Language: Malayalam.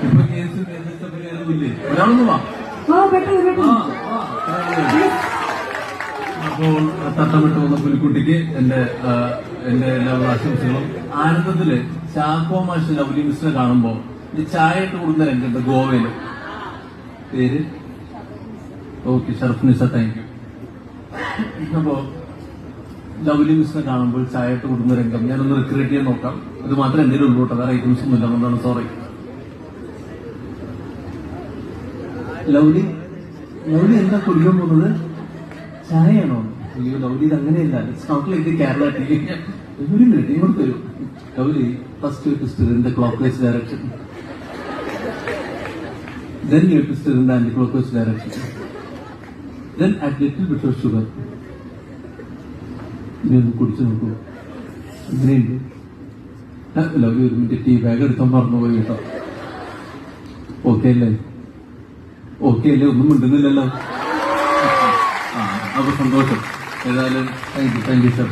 ഇപ്പൊ കേസ് ഇല്ലേ ഒരാളൊന്നും വാ. അപ്പോൾ തട്ടമിട്ട് വന്ന പുലിക്കുട്ടിക്ക് എന്റെ എല്ലാ ആശംസകളും. ആനന്ദത്തില് ചാക്കോ മാഷ് ലവ്ലി മിസ്സിനെ കാണുമ്പോ ചായ ഇട്ട് കൊടുക്കുന്ന രംഗുണ്ട് ഗോവയില്. പേര് okay Sharaf Nisa, thank you. അപ്പോ ലവ്ലി മിസ്സിനെ കാണുമ്പോൾ ചായ ഇട്ട് കൊടുക്കുന്ന രംഗം ഞാനൊന്ന് റിക്രിയേറ്റ് ചെയ്യാൻ നോക്കാം. ഇത് മാത്രമേ എന്തെങ്കിലും ഉള്ളൂ കേട്ടോ, വേറെ ഐറ്റംസ് ഒന്നും ഇല്ല, അതുകൊണ്ടാണ് സോറി. ലവ്ലി എന്താ കുടിക്കാൻ പോകുന്നത്? ചായയാണോ? അയ്യോ ലവ്ലി ഇത് അങ്ങനെയല്ല. It's not like Kerala tea. ഒരു മിനിറ്റ് ഇങ്ങോട്ട് തരും. Lovely first twist in the clockwise direction, then you twist it in the anti-clockwise direction, then add little bit of sugar. ഇനി ഒന്ന് കുടിച്ചു നോക്കൂ, ഇങ്ങനെയുണ്ട്. ലവ്ലി ഒരു മിനിറ്റ് ടീ ബാഗ് എടുക്കാൻ മറന്നുപോയി കേട്ടോ. ഓക്കെ അല്ലേ? ഓക്കെ അല്ലേ? ഒന്നും മിണ്ടുന്നില്ലല്ലോ. അപ്പൊ സന്തോഷം. ഏതായാലും താങ്ക് യു സർ.